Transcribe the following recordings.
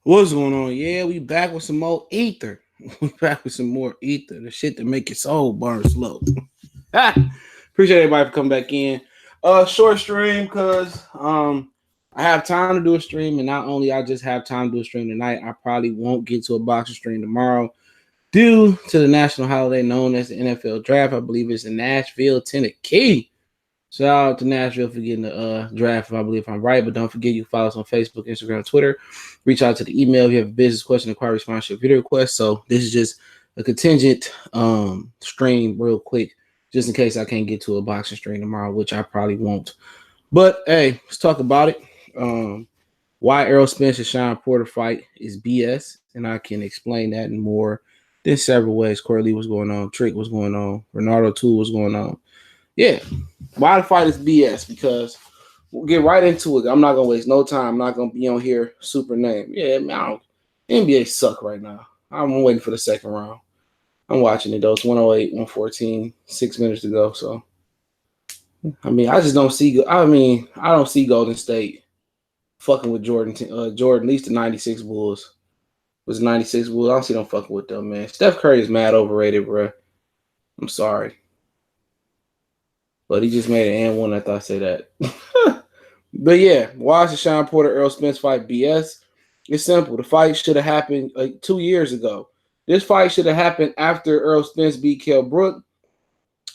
What's going on? Yeah, we back with some more ether. We back with some more ether. The shit that make your soul burn slow. Appreciate everybody for coming back in. Short stream because I have time to do a stream, and not only I just have time to do a stream tonight, I probably won't get to a boxing stream tomorrow due to the national holiday known as the NFL draft. I believe it's in Nashville, Tennessee. Shout out to Nashville for getting the draft, I believe I'm right. But don't forget, you follow us on Facebook, Instagram, Twitter. Reach out to the email if you have a business question, inquiry, sponsorship, video request. So this is just a contingent stream real quick, just in case I can't get to a boxing stream tomorrow, which I probably won't. But hey, let's talk about it. Why Errol Spence and Shawn Porter fight is BS, and I can explain that in more than several ways. Corey Lee was going on, Trick was going on, Ronaldo 2 was going on. Yeah, why the fight is BS? Because we'll get right into it. I'm not gonna waste no time. I'm not gonna be on here super name. Yeah, man, NBA suck right now. I'm waiting for the second round. I'm watching it though. It's 108, 114, 6 minutes to go. So I mean, I just don't see. I mean, I don't see Golden State fucking with Jordan. Jordan, at least the '96 Bulls was '96 Bulls. I don't see them fucking with them, man. Steph Curry is mad overrated, bro. I'm sorry. But he just made an and one after I say that. But yeah, why is the Shawn Porter Errol Spence fight BS? It's simple. The fight should have happened 2 years ago. This fight should have happened after Errol Spence beat Kell Brook.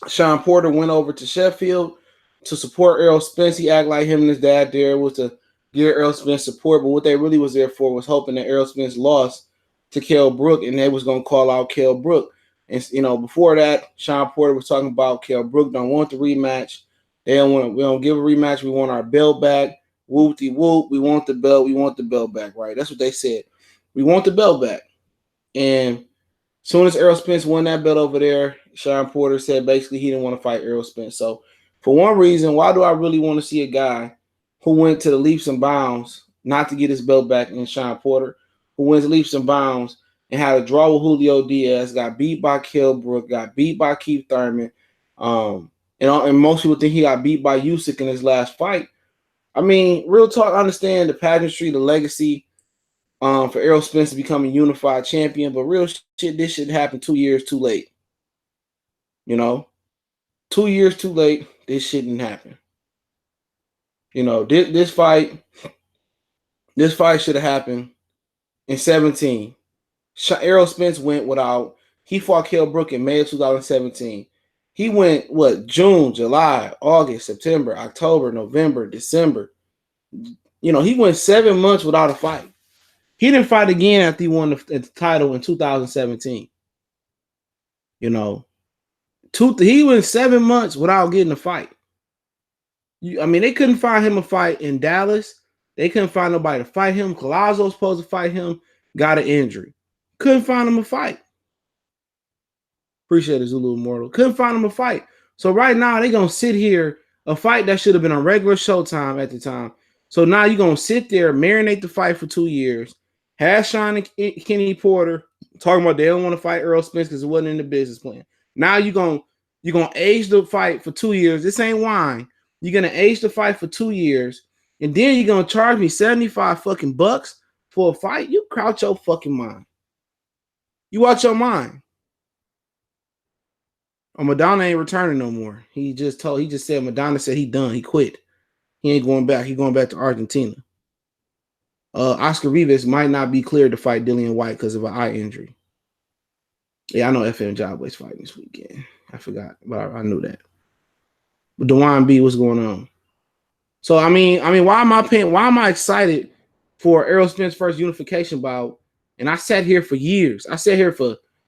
Shawn Porter went over to Sheffield to support Errol Spence. He acted like him and his dad there was to give Errol Spence support. But what they really was there for was hoping that Errol Spence lost to Kell Brook, and they was going to call out Kell Brook. And, before that, Shawn Porter was talking about Kell Brook don't want the rematch. We don't give a rematch. We want our belt back. Whoop-de-whoop. We want the belt. We want the belt back, right? That's what they said. We want the belt back. And as soon as Errol Spence won that belt over there, Shawn Porter said basically he didn't want to fight Errol Spence. So for one reason, why do I really want to see a guy who went to the leaps and bounds not to get his belt back in Shawn Porter, who went leaps and bounds and had a draw with Julio Diaz, got beat by Kell Brook, got beat by Keith Thurman, and most people think he got beat by Usyk in his last fight. I mean, real talk, I understand the pageantry, the legacy for Errol Spence to become a unified champion, but real shit, this shit happened 2 years too late. 2 years too late, this shit didn't happen. This fight should have happened in 2017. Errol Spence went without. He fought Kell Brook in May of 2017. He went, June, July, August, September, October, November, December. He went 7 months without a fight. He didn't fight again after he won the title in 2017. He went 7 months without getting a fight. They couldn't find him a fight in Dallas. They couldn't find nobody to fight him. Collazo was supposed to fight him, got an injury. Couldn't find him a fight. Appreciate it, Zulu Immortal. Couldn't find him a fight. So right now, they're going to sit here, a fight that should have been on regular Showtime at the time. So now you're going to sit there, marinate the fight for 2 years, have Shawn and Kenny Porter talking about they don't want to fight Errol Spence because it wasn't in the business plan. Now you're going to age the fight for 2 years. This ain't wine. You're going to age the fight for 2 years, and then you're going to charge me 75 fucking bucks for a fight? You crouch your fucking mind. You watch your mind. Oh, Madonna ain't returning no more. He just said Madonna said he done. He quit. He ain't going back. He going back to Argentina. Oscar Rivas might not be cleared to fight Dillian White because of an eye injury. Yeah, I know FM Jobway's fighting this weekend. I forgot, but I knew that. But DeJuan B, what's going on? So I mean, why am I excited for Errol Spence's first unification bout? And I sat here for years. I sat here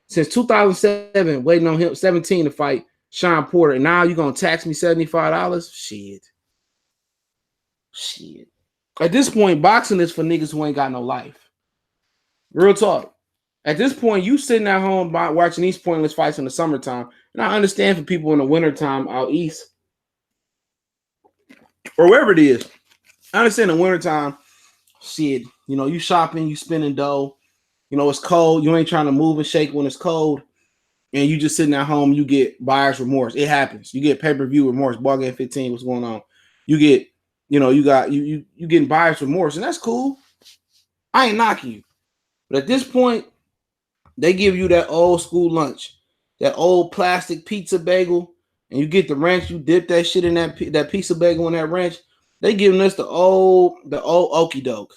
since 2007, waiting on him 17 to fight Shawn Porter. And now you're gonna tax me $75? Shit. At this point, boxing is for niggas who ain't got no life. Real talk. At this point, you sitting at home watching these pointless fights in the summertime. And I understand for people in the wintertime out east or wherever it is. I understand in the wintertime, shit, you shopping, you spending dough. It's cold. You ain't trying to move and shake when it's cold. And you just sitting at home, you get buyer's remorse. It happens. You get pay-per-view remorse. Ball game 15, what's going on? You get, you getting buyer's remorse, and that's cool. I ain't knocking you. But at this point, they give you that old school lunch, that old plastic pizza bagel, and you get the ranch. You dip that shit in that pizza bagel in that ranch. They giving us the old okie doke.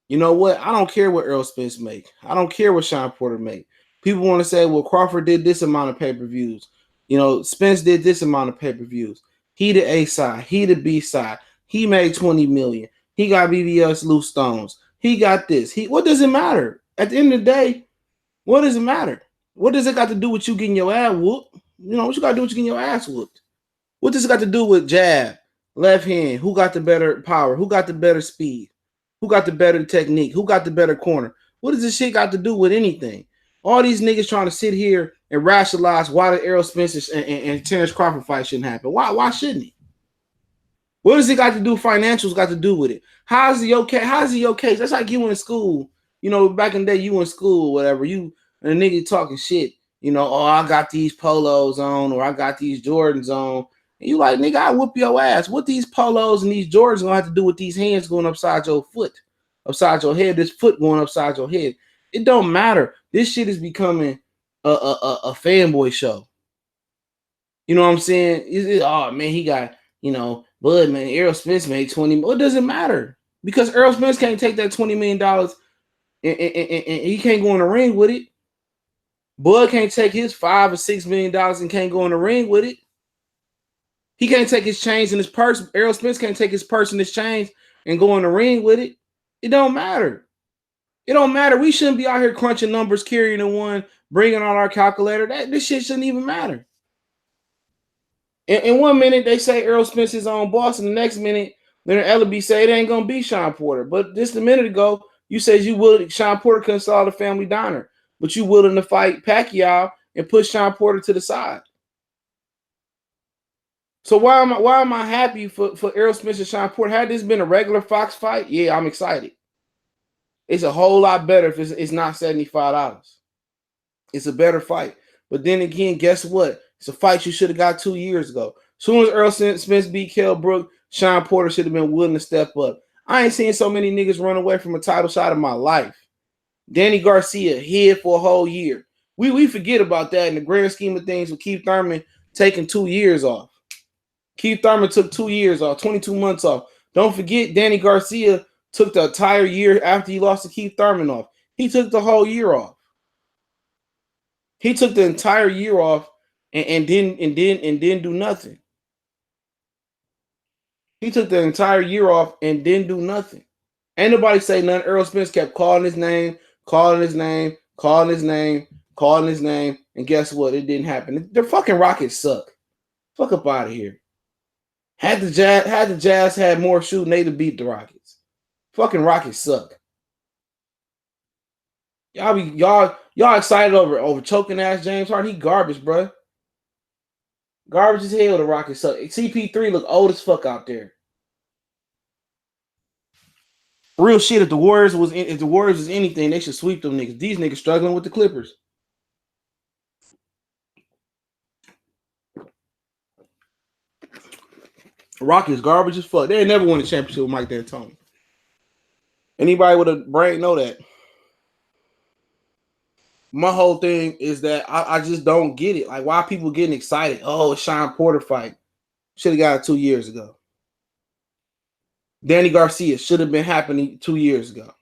You know what? I don't care what Errol Spence make. I don't care what Shawn Porter make. People want to say, well, Crawford did this amount of pay-per-views. You know, Spence did this amount of pay-per-views. He the A side, he the B side. He made 20 million. He got BBS loose stones. He got this. What does it matter? At the end of the day, what does it matter? What does it got to do with you getting your ass whooped? You know, what you got to do with you getting your ass whooped? What does it got to do with jab, left hand? Who got the better power? Who got the better speed? Who got the better technique? Who got the better corner? What does this shit got to do with anything? All these niggas trying to sit here and rationalize why the Errol Spence and Terrence Crawford fight shouldn't happen. Why shouldn't he? What does it got to do? Financials got to do with it. How's he okay? How's he okay? That's like you in school. You know, back in the day, you in school or whatever. You and a nigga talking shit. You know, oh, I got these polos on or I got these Jordans on. And you like, nigga, I whoop your ass. What these polos and these Jordans gonna have to do with these hands going upside your foot, upside your head, this foot going upside your head? It don't matter. This shit is becoming a fanboy show. You know what I'm saying? Oh, man, he got, you know, Bud, man, Errol Spence made 20. What does it matter? Because Errol Spence can't take that $20 million and he can't go in the ring with it. Bud can't take his $5 or $6 million and can't go in the ring with it. He can't take his chains and his purse. Errol Spence can't take his purse and his chains and go in the ring with it. It don't matter. It don't matter. We shouldn't be out here crunching numbers, carrying the one, bringing on our calculator. This shit shouldn't even matter. In 1 minute, they say Errol Spence is on boss, and the next minute, then Ellerbe say it ain't going to be Shawn Porter. But just a minute ago, you said Shawn Porter couldn't stall the family diner, but you willing to fight Pacquiao and push Shawn Porter to the side. So why am I happy for Errol Spence and Shawn Porter? Had this been a regular Fox fight, yeah, I'm excited. It's a whole lot better if it's not $75. It's a better fight. But then again, guess what? It's a fight you should have got 2 years ago. As soon as Errol Spence beat Kell Brook, Shawn Porter should have been willing to step up. I ain't seen so many niggas run away from a title shot in my life. Danny Garcia hid for a whole year. We forget about that in the grand scheme of things with Keith Thurman taking 2 years off. Keith Thurman took 2 years off, 22 months off. Don't forget Danny Garcia took the entire year after he lost to Keith Thurman off. He took the whole year off. He took the entire year off and didn't do nothing. He took the entire year off and didn't do nothing. Ain't nobody say nothing. Errol Spence kept calling his name, calling his name, calling his name, calling his name, and guess what? It didn't happen. The fucking Rockets suck. Fuck up out of here. Had the Jazz had more shooting, they'd have beat the Rockets. Fucking Rockets suck. Y'all excited over choking ass James Harden? He garbage, bro. Garbage as hell. The Rockets suck. CP3 look old as fuck out there. Real shit. If the Warriors was anything, they should sweep them niggas. These niggas struggling with the Clippers. Rockets garbage as fuck. They ain't never won a championship with Mike D'Antoni. Anybody with a brain know that. My whole thing is that I just don't get it. Like, why people getting excited? Oh, it's Shawn Porter fight. Should have got it 2 years ago. Danny Garcia should have been happening 2 years ago.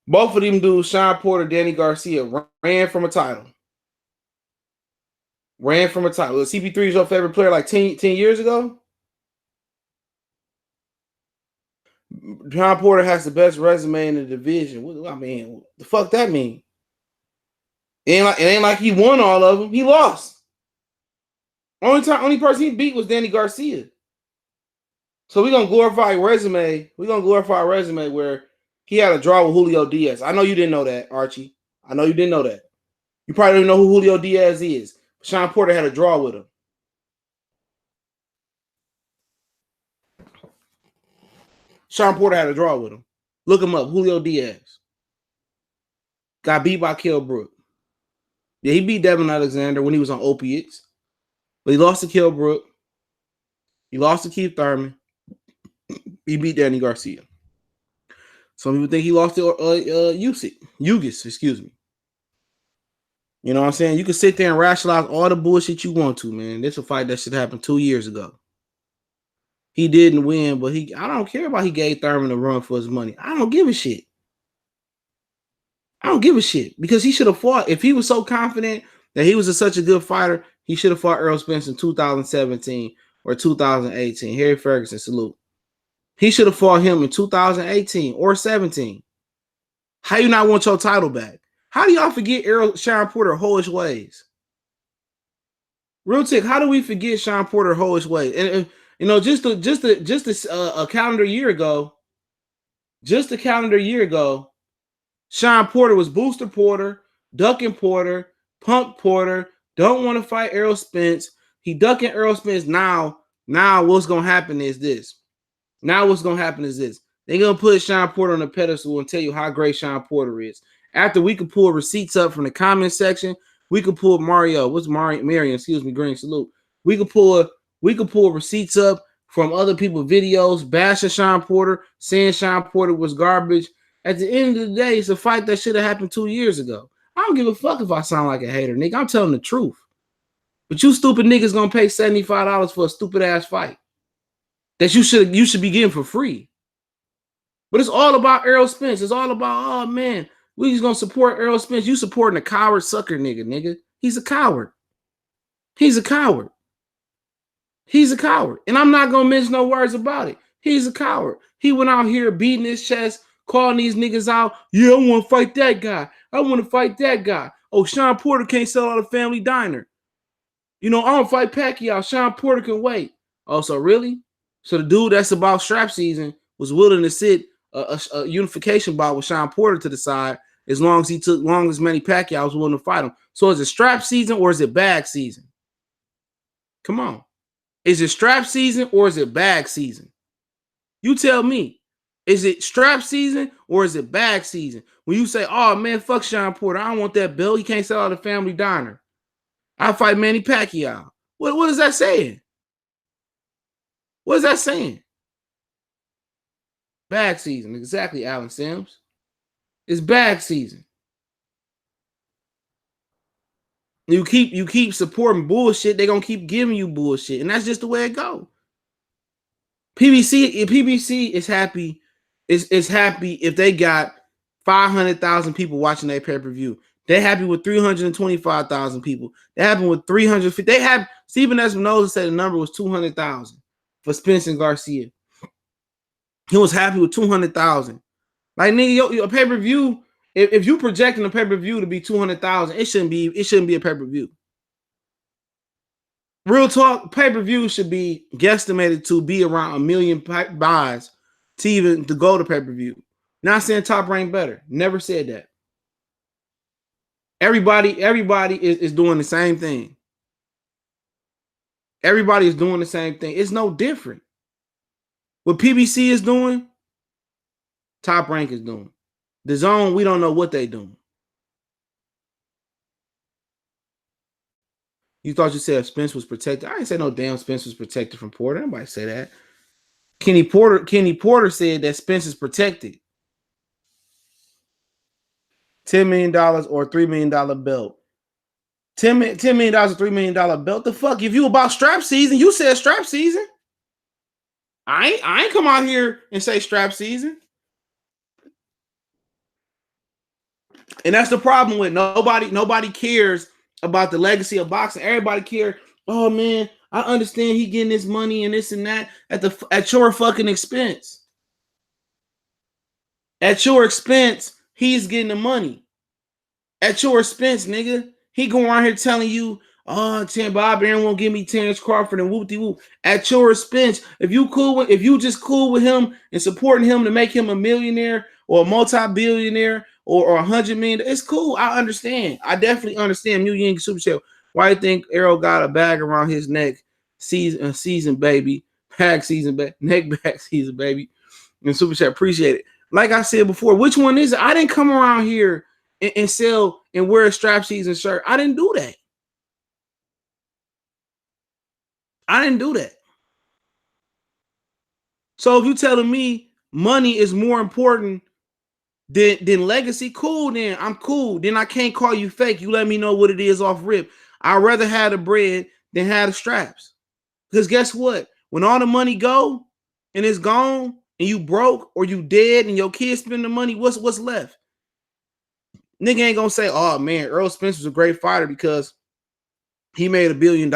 Both of them dudes, Shawn Porter, Danny Garcia, ran from a title. Ran from a title. Was CP3 is your favorite player like 10 years ago? Shawn Porter has the best resume in the division. What the fuck that mean? It ain't like he won all of them. He lost. Only person he beat was Danny Garcia. So we're gonna glorify resume. We're gonna glorify a resume where he had a draw with Julio Diaz. I know you didn't know that, Archie. I know you didn't know that. You probably don't even know who Julio Diaz is. Shawn Porter had a draw with him. Shawn Porter had a draw with him. Look him up. Julio Diaz. Got beat by Kell Brook. Yeah, he beat Devin Alexander when he was on opiates. But he lost to Kell Brook. He lost to Keith Thurman. He beat Danny Garcia. Some people think he lost to Ugis, excuse me. You know what I'm saying? You can sit there and rationalize all the bullshit you want to, man. This is a fight that should happen 2 years ago. He didn't win, but I don't care about he gave Thurman a run for his money. I don't give a shit. I don't give a shit because he should have fought. If he was so confident that he was such a good fighter, he should have fought Errol Spence in 2017 or 2018. Harry Ferguson, salute. He should have fought him in 2018 or 17. How you not want your title back? How do y'all forget Shawn Porter hoish ways? Real tick, how do we forget Shawn Porter hoish ways? And you know, just a calendar year ago, Shawn Porter was Booster Porter, ducking Porter, punk Porter, don't want to fight Errol Spence. He ducking Errol Spence now. Now what's going to happen is this. They're going to put Shawn Porter on the pedestal and tell you how great Shawn Porter is. After we can pull receipts up from the comment section, we could pull Marion, Green, salute. We could pull receipts up from other people's videos, bashing Shawn Porter, saying Shawn Porter was garbage. At the end of the day, it's a fight that should have happened 2 years ago. I don't give a fuck if I sound like a hater, nigga. I'm telling the truth. But you stupid niggas gonna pay $75 for a stupid ass fight that you should be getting for free. But it's all about Errol Spence. It's all about, oh man, we just gonna support Errol Spence. You supporting a coward sucker nigga. He's a coward. He's a coward. And I'm not gonna mention no words about it. He's a coward. He went out here beating his chest, calling these niggas out. Yeah, I want to fight that guy. Oh, Shawn Porter can't sell out a family diner. You know, I don't fight Pacquiao. Shawn Porter can wait. Oh, so really? So the dude that's about strap season was willing to sit a unification bout with Shawn Porter to the side as long as Manny Pacquiao was willing to fight him. So is it strap season or is it bag season? Come on. Is it strap season or is it bag season? You tell me. Is it strap season or is it bag season? When you say, oh man, fuck Shawn Porter, I don't want that bill. He can't sell out a family diner. I fight Manny Pacquiao. What is that saying? What is that saying? Bag season. Exactly, Alan Sims. It's bag season. You keep supporting bullshit, they're gonna keep giving you bullshit. And that's just the way it goes. PBC is happy. Is happy if they got 500,000 people watching their pay-per-view. They're happy with 325,000 people. They happy with 350. They have Stephen Espinosa said the number was 200,000 for Spence and Garcia. He was happy with 200,000. Like nigga, your pay-per-view. If you projecting a pay-per-view to be 200,000, it shouldn't be a pay-per-view. Real talk, pay-per-view should be guesstimated to be around 1 million buys to go to pay-per-view. Not saying Top Rank better. Never said that. Everybody is doing the same thing. Everybody is doing the same thing. It's no different. What PBC is doing, Top Rank is doing. The Zone, we don't know what they doing. You thought you said Spence was protected. I didn't say no damn Spence was protected from Porter. Nobody say that. Kenny Porter said that Spence is protected. $10 million or $3 million belt. $10 million or $3 million belt. The fuck? If you about strap season, you said strap season. I ain't come out here and say strap season. And that's the problem with nobody cares about the legacy of boxing. Everybody cares. Oh man, I understand he getting this money and this and that at your fucking expense. At your expense, he's getting the money. At your expense, nigga. He going around here telling you, oh, Bob Aaron won't give me Terrence Crawford and whoop-de-whoop. At your expense, if you just cool with him and supporting him to make him a millionaire or a multi-billionaire or 100 million, it's cool. I understand. I definitely understand. New Yankee Super Show. Why do you think Errol got a bag around his neck? Season baby. Bag season, neck bag season, baby. And Super Chat, appreciate it. Like I said before, which one is it? I didn't come around here and sell and wear a strap season shirt. I didn't do that. So if you're telling me money is more important Then legacy, cool. Then I'm cool. Then I can't call you fake. You let me know what it is off rip. I'd rather have the bread than have the straps. Because guess what? When all the money go and it's gone and you broke or you dead and your kids spend the money, what's left? Nigga ain't gonna say, oh man, Errol Spence was a great fighter because he made $1 billion.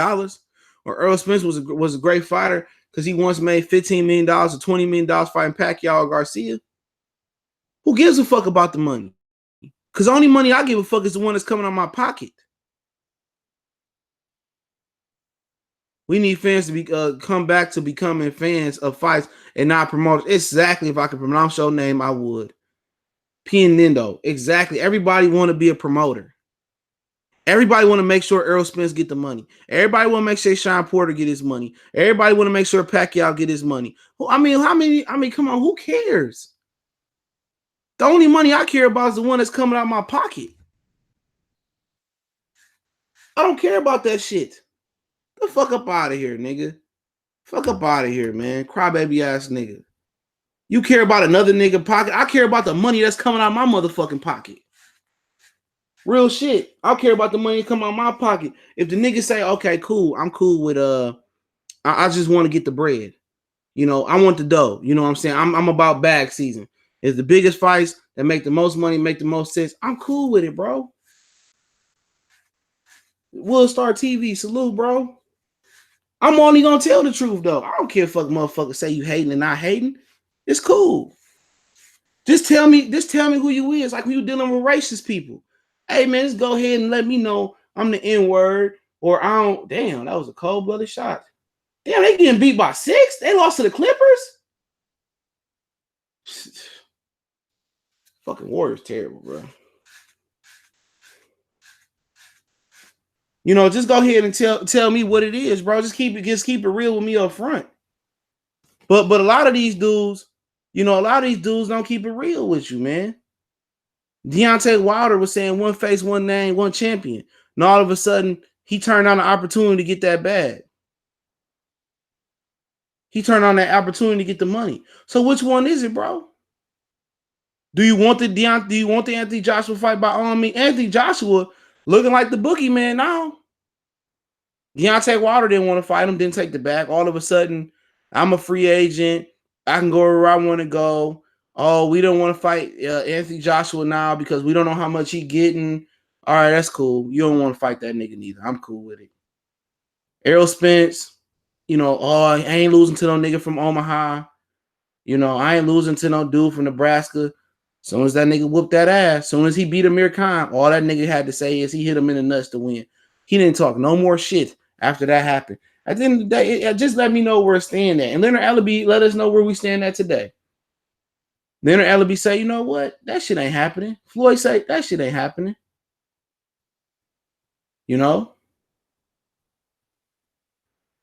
Or Errol Spence was a great fighter because he once made $15 million or $20 million fighting Pacquiao or Garcia. Who gives a fuck about the money? Because the only money I give a fuck is the one that's coming out of my pocket. We need fans to be come back to becoming fans of fights and not promoters. Exactly. If I could pronounce your name, I would. Pianindo. Exactly. Everybody want to be a promoter. Everybody want to make sure Errol Spence get the money. Everybody want to make sure Shawn Porter get his money. Everybody want to make sure Pacquiao get his money. I mean, come on, who cares? The only money I care about is the one that's coming out of my pocket. I don't care about that shit. The fuck up out of here, nigga. Fuck up out of here, man. Crybaby ass nigga. You care about another nigga pocket. I care about the money that's coming out of my motherfucking pocket. Real shit. I care about the money coming out of my pocket. If the nigga say, okay, cool, I'm cool with I just want to get the bread. You know, I want the dough. You know what I'm saying? I'm about bag season. It's the biggest fights that make the most money, make the most sense. I'm cool with it, bro. Will Star TV, salute, bro. I'm only gonna tell the truth though. I don't care if fuck motherfuckers say you hating and not hating. It's cool. Just tell me who you is. Like when you dealing with racist people. Hey man, just go ahead and let me know I'm the N-word or I don't. Damn, that was a cold-blooded shot. Damn, they getting beat by 6. They lost to the Clippers. Fucking Warriors terrible, bro. You know, just go ahead and tell me what it is, bro. Just keep it real with me up front. But a lot of these dudes, you know, don't keep it real with you, man. Deontay Wilder was saying one face, one name, one champion. And all of a sudden, he turned on the opportunity to get that bag. He turned on that opportunity to get the money. So which one is it, bro? Do you want the Anthony Joshua fight by all means? Anthony Joshua looking like the boogeyman now. Deontay Wilder didn't want to fight him, didn't take the bag. All of a sudden, I'm a free agent. I can go where I want to go. Oh, we don't want to fight Anthony Joshua now because we don't know how much he getting. All right, that's cool. You don't want to fight that nigga neither. I'm cool with it. Errol Spence, you know, oh, I ain't losing to no nigga from Omaha. You know, I ain't losing to no dude from Nebraska. As soon as that nigga whooped that ass, as soon as he beat Amir Khan, all that nigga had to say is he hit him in the nuts to win. He didn't talk no more shit after that happened. At the end of the day, it just let me know where I stand at. And Leonard Ellerbe let us know where we stand at today. Leonard Ellerbe say, you know what? That shit ain't happening. Floyd say, that shit ain't happening. You know?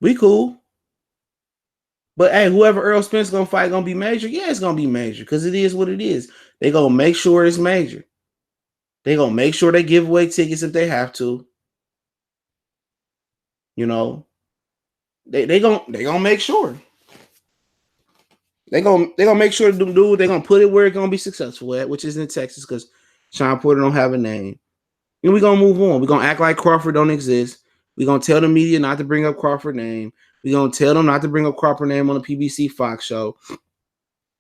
We cool. But hey, whoever Errol Spence gonna fight gonna be major? Yeah, it's gonna be major because it is what it is. They gonna make sure it's major. They gonna make sure they give away tickets if they have to. You know, they gonna make sure. They gonna make sure to do. They're gonna put it where it's gonna be successful at, which is in Texas, because Shawn Porter don't have a name. And we're gonna move on. We're gonna act like Crawford don't exist. We're gonna tell the media not to bring up Crawford name. We're gonna tell them not to bring up Crawford name on the PBC Fox show.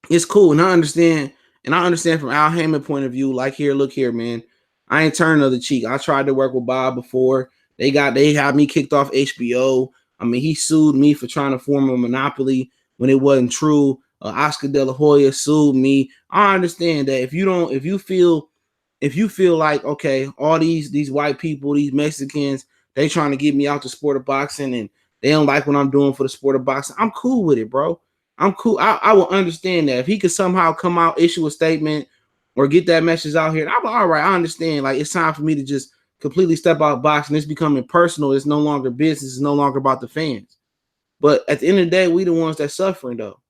It's cool, and I understand from Al Haymon point of view. Like, here, look here, man. I ain't turned another cheek. I tried to work with Bob before. They had me kicked off HBO. I mean, he sued me for trying to form a monopoly when it wasn't true. Oscar De La Hoya sued me. I understand that if you feel like, okay, all these white people, these Mexicans, they trying to get me out the sport of boxing and they don't like what I'm doing for the sport of boxing, I'm cool with it, bro. I'm cool. I will understand that if he could somehow come out, issue a statement or get that message out here. I'm like, all right, I understand. Like, it's time for me to just completely step out of boxing. It's becoming personal. It's no longer business. It's no longer about the fans. But at the end of the day, we the ones that's suffering, though.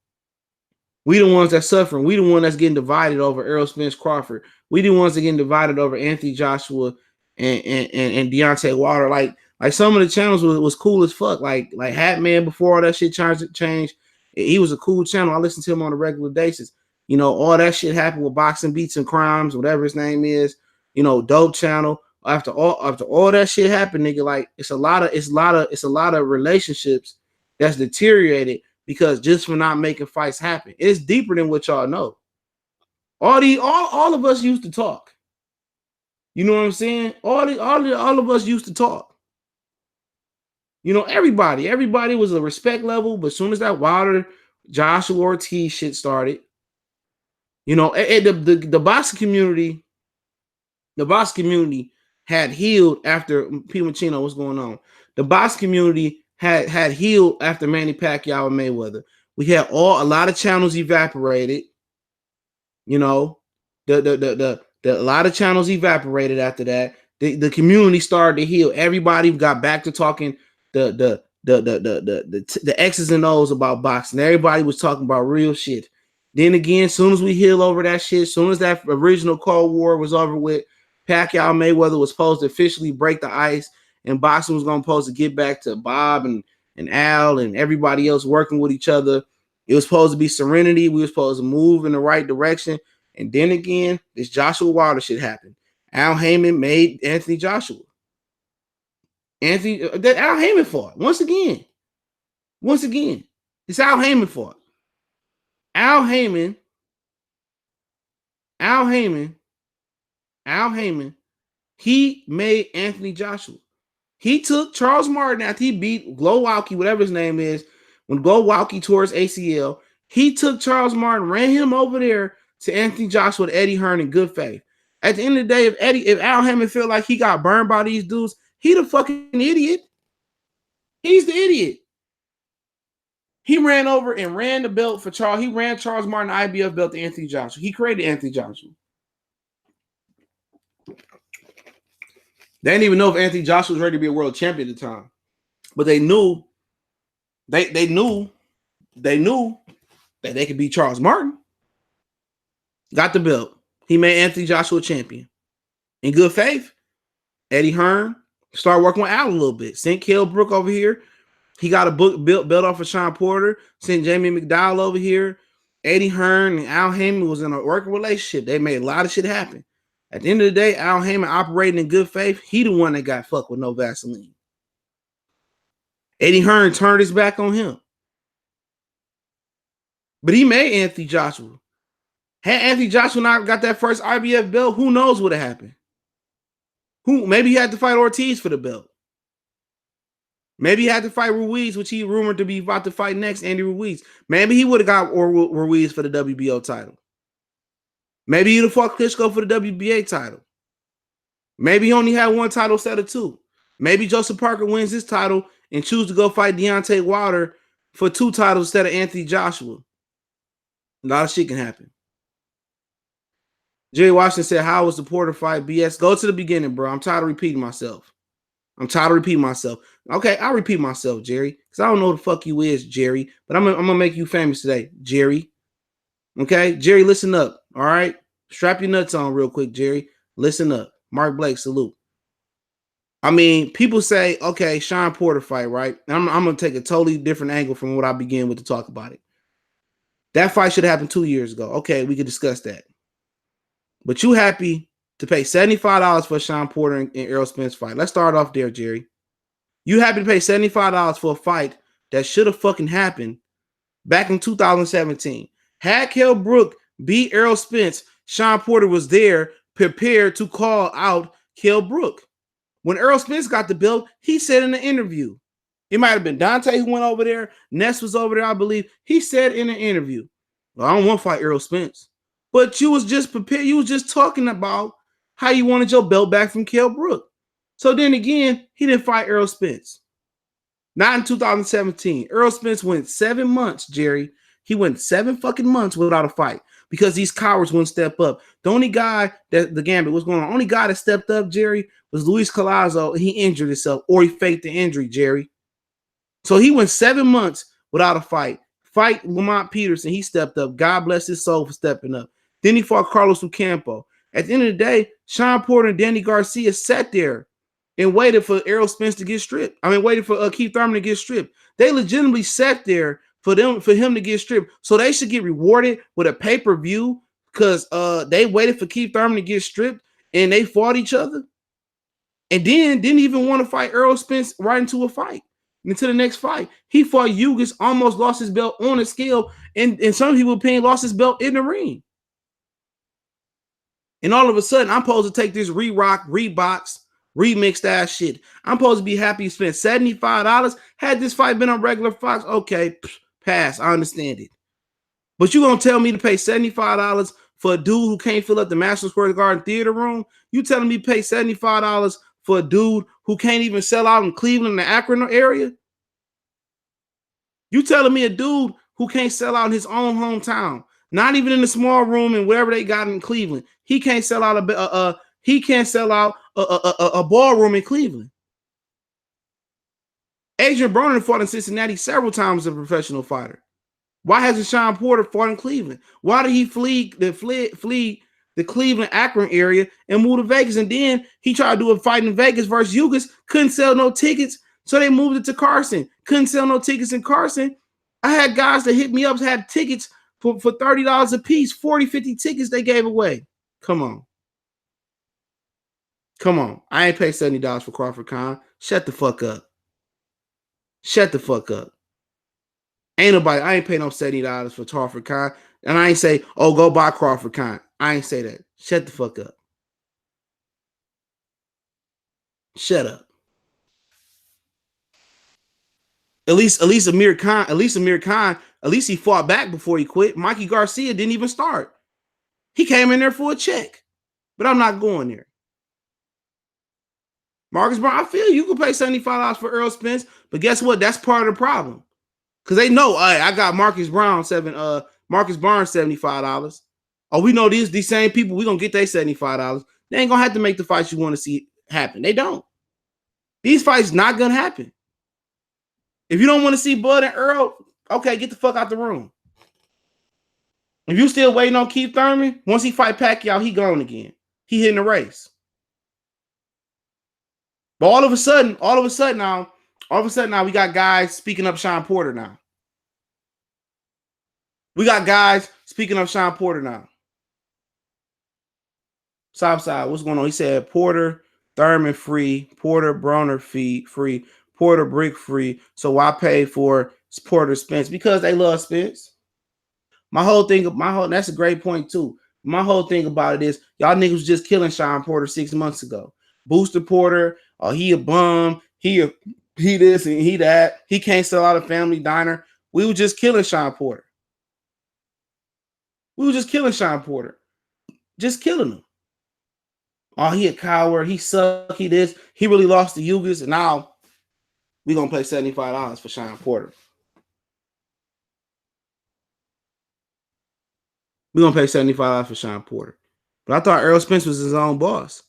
We the ones that's suffering. We the one that's getting divided over Errol Spence Crawford. We the ones that getting divided over Anthony Joshua and Deontay Wilder. Like some of the channels was cool as fuck. Like Hat Man before all that shit changed. He was a cool channel. I listened to him on a regular basis. You know, all that shit happened with Boxing Beats and Crimes, whatever his name is. You know, Dope Channel. After all that shit happened, nigga, like it's a lot of relationships that's deteriorated because just for not making fights happen. It's deeper than what y'all know. All of us used to talk. You know what I'm saying? All of us used to talk. You know, everybody was a respect level, but as soon as that Wilder, Joshua Ortiz shit started, you know, the boxing community had healed after Pimachino. What's going on? The boxing community had healed after Manny Pacquiao and Mayweather. We had a lot of channels evaporated. You know, a lot of channels evaporated after that. The community started to heal. Everybody got back to talking the X's and O's about boxing. Everybody was talking about real shit. Then again, as soon as we heal over that shit, as soon as that original Cold War was over with, Pacquiao Mayweather was supposed to officially break the ice, and boxing was supposed to get back to Bob and Al and everybody else working with each other. It was supposed to be serenity. We were supposed to move in the right direction. And then again, this Joshua Wilder shit happened. Al Haymon made Anthony Joshua. That Al Haymon fought. Once again, it's Al Haymon fought. Al Haymon, he made Anthony Joshua. He took Charles Martin after he beat Glowacki, whatever his name is, when Glowacki tore his ACL. He took Charles Martin, ran him over there to Anthony Joshua to Eddie Hearn in good faith. At the end of the day, if Al Haymon felt like he got burned by these dudes, he the fucking idiot. He's the idiot. He ran over and ran the belt for Charles. He ran Charles Martin IBF belt to Anthony Joshua. He created Anthony Joshua. They didn't even know if Anthony Joshua was ready to be a world champion at the time. But they knew they knew that they could beat Charles Martin. Got the belt. He made Anthony Joshua champion. In good faith, Eddie Hearn started working with Al a little bit. Sent Kell Brook over here. He got a belt off of Shawn Porter. Sent Jamie McDowell over here. Eddie Hearn and Al Haymon was in a working relationship. They made a lot of shit happen. At the end of the day, Al Haymon operating in good faith. He the one that got fucked with no Vaseline. Eddie Hearn turned his back on him. But he made Anthony Joshua. Had Anthony Joshua not got that first IBF belt, who knows what would have happened? Maybe he had to fight Ortiz for the belt. Maybe he had to fight Ruiz, which he rumored to be about to fight next, Andy Ruiz. Maybe he would have got Ruiz for the WBO title. Maybe he'd have fought Klitschko for the WBA title. Maybe he only had one title instead of two. Maybe Joseph Parker wins his title and chooses to go fight Deontay Wilder for 2 titles instead of Anthony Joshua. A lot of shit can happen. Jerry Washington said, how was the Porter fight? BS. Go to the beginning, bro. I'm tired of repeating myself. Okay, I'll repeat myself, Jerry, because I don't know who the fuck you is, Jerry, but I'm gonna make you famous today, Jerry. Okay, Jerry, listen up. All right, strap your nuts on real quick, Jerry. Listen up. Mark Blake, salute. I mean, people say, okay, Shawn Porter fight, right? I'm gonna take a totally different angle from what I began with to talk about it. That fight should have happened 2 years ago. Okay, we could discuss that. But you happy to pay $75 for a Shawn Porter and Errol Spence fight? Let's start off there, Jerry. You happy to pay $75 for a fight that should have fucking happened back in 2017. Had Kell Brook beat Errol Spence, Shawn Porter was there prepared to call out Kell Brook. When Errol Spence got the belt, he said in the interview, it might have been Dante who went over there, Ness was over there, I believe. He said in an interview, well, I don't want to fight Errol Spence. But you was just prepared. You was just talking about how you wanted your belt back from Kell Brook. So then again, he didn't fight Errol Spence. Not in 2017. Errol Spence went 7 months, Jerry. He went 7 fucking months without a fight because these cowards wouldn't step up. The only guy that the gambit was going on, only guy that stepped up, Jerry, was Luis Collazo. He injured himself or he faked the injury, Jerry. So he went 7 months without a fight. Fight Lamont Peterson. He stepped up. God bless his soul for stepping up. Then he fought Carlos Ocampo. At the end of the day, Shawn Porter and Danny Garcia sat there and waited for Errol Spence to get stripped. Waited for Keith Thurman to get stripped. They legitimately sat there for him to get stripped. So they should get rewarded with a pay-per-view because they waited for Keith Thurman to get stripped and they fought each other. And then didn't even want to fight Errol Spence right into a fight. Into the next fight. He fought Ugas, almost lost his belt on the scale, and some people opinion lost his belt in the ring. And all of a sudden, I'm supposed to take this Reeboks, remixed ass shit. I'm supposed to be happy you spent $75. Had this fight been on regular Fox, okay, pass. I understand it. But you gonna tell me to pay $75 for a dude who can't fill up the Madison Square Garden theater room? You telling me to pay $75 for a dude who can't even sell out in Cleveland, the Akron area? You telling me a dude who can't sell out in his own hometown, not even in the small room and wherever they got in Cleveland, he can't sell out a ballroom in Cleveland. Adrian Broner fought in Cincinnati several times as a professional fighter. Why hasn't Shawn Porter fought in Cleveland? Why did he flee the Cleveland Akron area and move to Vegas? And then he tried to do a fight in Vegas versus Ugas, couldn't sell no tickets, so they moved it to Carson. Couldn't sell no tickets in Carson. I had guys that hit me up, had tickets for $30 a piece, 40, 50 tickets they gave away. Come on. Come on. I ain't paid $70 for Crawford Khan. Shut the fuck up. Shut the fuck up. Ain't nobody, I ain't paying no $70 for Crawford Khan. And I ain't say, oh, go buy Crawford Khan. I ain't say that. Shut the fuck up. Shut up. At least Amir Khan, at least he fought back before he quit. Mikey Garcia didn't even start. He came in there for a check. But I'm not going there. Marcus Brown, I feel you can pay $75 for Errol Spence, but guess what? That's part of the problem. Because they know, I got Marcus Barnes $75. Oh, we know these same people, we're gonna get their $75. They ain't gonna have to make the fights you want to see happen. They don't. These fights not gonna happen. If you don't want to see Bud and Errol, okay, get the fuck out the room. If you still waiting on Keith Thurman, once he fight Pacquiao, he gone again. He hitting the race. But all of a sudden now, we got guys speaking up Shawn Porter now. We got guys speaking of Shawn Porter now. Southside, what's going on? He said Porter, Thurman free, Porter, Broner free, Porter, Brick free. So why pay for Porter Spence? Because they love Spence. That's a great point too. My whole thing about it is y'all niggas was just killing Shawn Porter 6 months ago. Booster Porter, he a bum, he this and he that. He can't sell out a family diner. We were just killing Shawn Porter. Just killing him. Oh, he a coward. He suck. He this. He really lost to Ugas. And now we're going to pay $75 for Shawn Porter. We're going to pay $75 for Shawn Porter. But I thought Errol Spence was his own boss.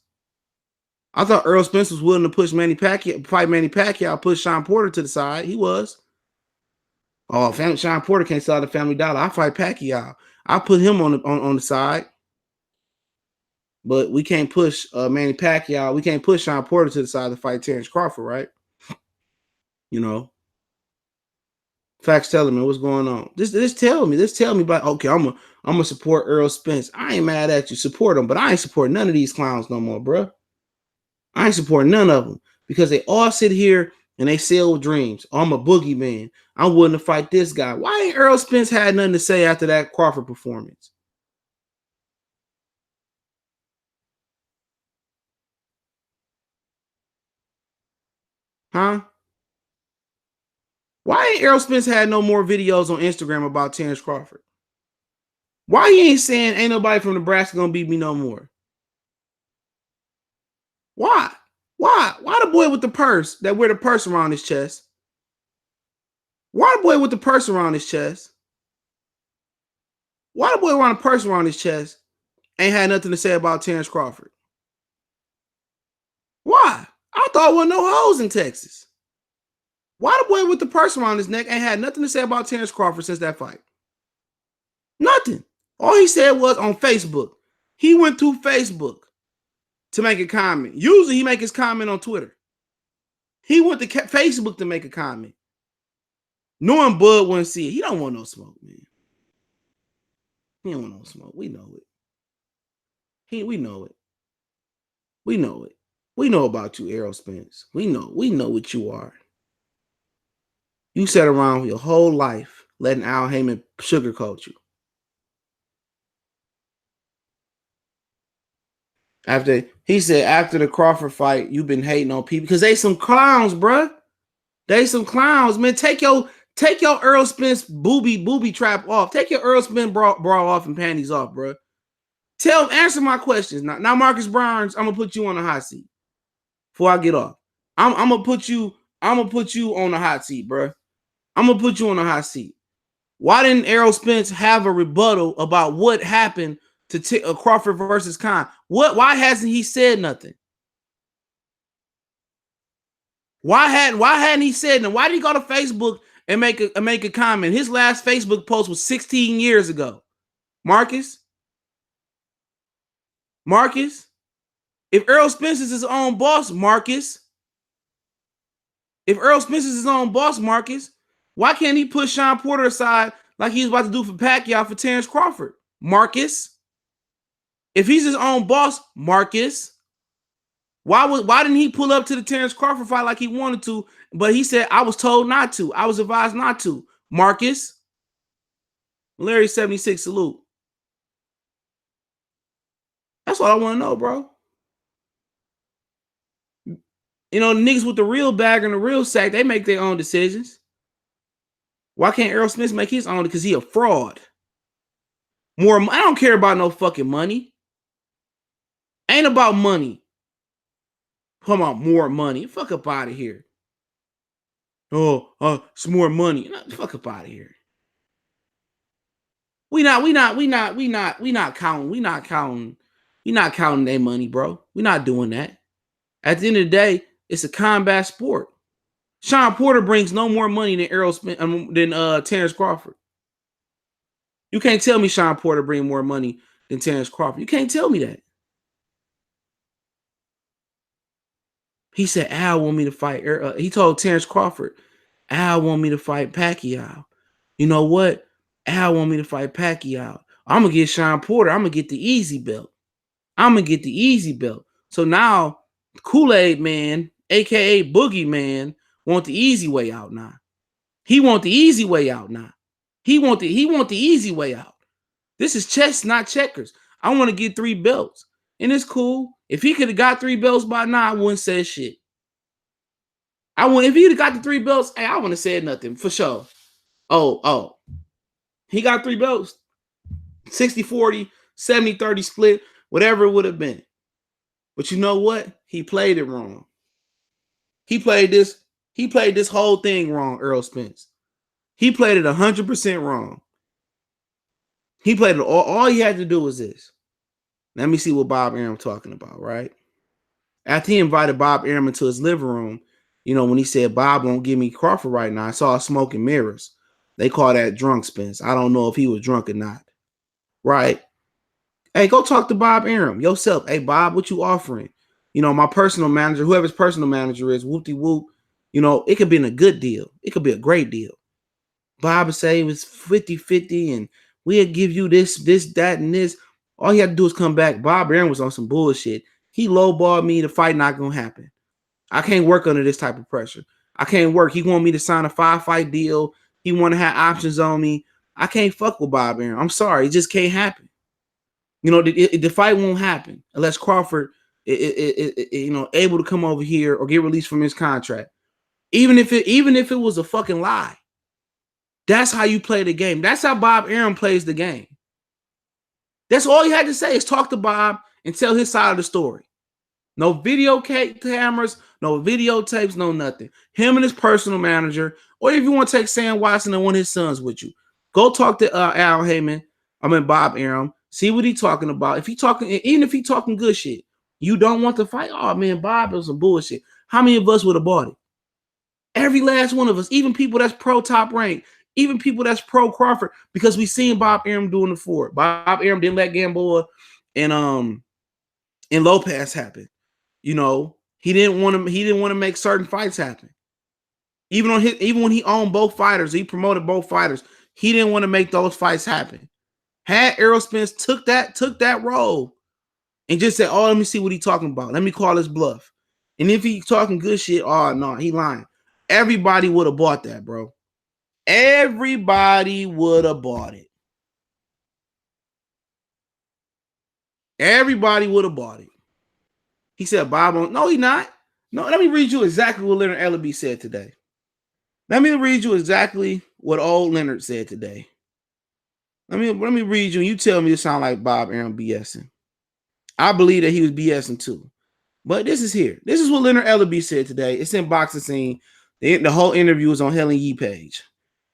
I thought Errol Spence was willing to push Manny Pacquiao, push Shawn Porter to the side. He was. Oh, Shawn Porter can't sell the Family Dollar. I fight Pacquiao. I put him on the side. But we can't push Manny Pacquiao. We can't push Shawn Porter to the side to fight Terrence Crawford, right? You know. Facts telling me what's going on. Just tell me. Just tell me about, okay, I'm gonna support Errol Spence. I ain't mad at you. Support him, but I ain't supporting none of these clowns no more, bro. I ain't supporting none of them because they all sit here and they sell dreams. Oh, I'm a boogeyman. I'm willing to fight this guy. Why ain't Errol Spence had nothing to say after that Crawford performance? Huh? Why ain't Errol Spence had no more videos on Instagram about Terrence Crawford? Why he ain't saying ain't nobody from Nebraska gonna beat me no more? Why? Why the boy with the purse that wear the purse around his chest? Why the boy with the purse around his chest? Why the boy wearing a purse around his chest ain't had nothing to say about Terrence Crawford? Why? I thought there were no hoes in Texas. Why the boy with the purse around his neck ain't had nothing to say about Terrence Crawford since that fight? Nothing. All he said was on Facebook. He went through Facebook to make a comment. Usually he make his comment on Twitter. He went to Facebook to make a comment. Knowing Bud wouldn't see it. He don't want no smoke, man. He don't want no smoke. We know it. We know it. We know it. We know about you, Errol Spence. We know what you are. You sat around your whole life letting Al Haymon sugarcoat you. After the Crawford fight, you've been hating on people because they some clowns, bruh. They some clowns, man. Take your Errol Spence booby trap off. Take your Errol Spence bra off and panties off, bruh. Answer my questions. Now, Marcus Barnes, I'm gonna put you on the hot seat before I get off. I'm gonna put you on the hot seat, bruh. I'm gonna put you on the hot seat. Why didn't Errol Spence have a rebuttal about what happened to Crawford versus Khan? Why hasn't he said nothing? Why hadn't he said nothing? Why did he go to Facebook and make a comment? His last Facebook post was 16 years ago. Marcus, if Errol Spence is his own boss, Marcus, why can't he push Shawn Porter aside like he was about to do for Pacquiao for Terrence Crawford? Marcus, if he's his own boss, Marcus, why didn't he pull up to the Terrence Crawford fight like he wanted to? But he said, I was told not to. I was advised not to. Marcus, Larry 76, salute. That's all I want to know, bro. You know, the niggas with the real bag and the real sack, they make their own decisions. Why can't Errol Spence make his own? Because he a fraud. I don't care about no fucking money. Ain't about money. Come on, more money. Fuck up out of here. Oh, it's more money. Fuck up out of here. We not counting their money, bro. We not doing that. At the end of the day, it's a combat sport. Shawn Porter brings no more money than Terrence Crawford. You can't tell me Shawn Porter brings more money than Terrence Crawford. You can't tell me that. He said Al want me to fight. He told Terrence Crawford, Al want me to fight Pacquiao. You know what? Al want me to fight Pacquiao. I'm gonna get Shawn Porter. I'm gonna get the easy belt. So now Kool-Aid Man, aka Boogie Man, want the easy way out now. He want the easy way out. This is chess, not checkers. I want to get 3 belts. And it's cool. If he could have got 3 belts by now, I wouldn't say shit. If he'd have got the 3 belts, I wouldn't have said nothing for sure. Oh. He got 3 belts. 60-40, 70-30 split, whatever it would have been. But you know what? He played it wrong. He played this whole thing wrong, Errol Spence. He played it 100% wrong. He played it all he had to do was this. Let me see what Bob Arum talking about, right? After he invited Bob Arum into his living room, you know, when he said, Bob won't give me Crawford right now, I saw smoke and mirrors. They call that drunk Spence. I don't know if he was drunk or not. Right? Hey, go talk to Bob Arum yourself. Hey, Bob, what you offering? You know, my personal manager, whoever's personal manager is, whoop-de-whoop. You know, it could be a good deal. It could be a great deal. Bob would say it was 50-50 and we'll give you this, that, and this. All he had to do is come back. Bob Arum was on some bullshit. He lowballed me. The fight not going to happen. I can't work under this type of pressure. I can't work. He want me to sign a 5-fight deal. He want to have options on me. I can't fuck with Bob Arum. I'm sorry. It just can't happen. You know, the fight won't happen unless Crawford able to come over here or get released from his contract. Even if it was a fucking lie. That's how you play the game. That's how Bob Arum plays the game. That's all you had to say is talk to Bob and tell his side of the story. No video cameras, no videotapes, no nothing. Him and his personal manager, or if you want to take Sam Watson and one of his sons with you, go talk to Al Haymon. Bob Arum. See what he's talking about. Even if he talking good shit, you don't want to fight. Oh man, Bob is some bullshit. How many of us would have bought it? Every last one of us, even people that's pro Top Rank, even people that's pro Crawford, because we seen Bob Arum doing it before. Bob Arum didn't let Gamboa and Lopez happen. You know, he didn't want to make certain fights happen. Even when he owned both fighters, he promoted both fighters. He didn't want to make those fights happen. Had Errol Spence took that role and just said, "Oh, let me see what he's talking about. Let me call his bluff." And if he talking good shit, oh no, he lying. Everybody would have bought that, bro. Everybody would have bought it. Everybody would have bought it. He said, "Bob, no, he not. No, let me read you exactly what Leonard Ellerbe said today. Let me read you exactly what old Leonard said today. Let me read you. You tell me it sound like Bob Arum BSing. I believe that he was BSing too. But this is here. This is what Leonard Ellerbe said today. It's in Boxing Scene. The whole interview is on Helen Yee page.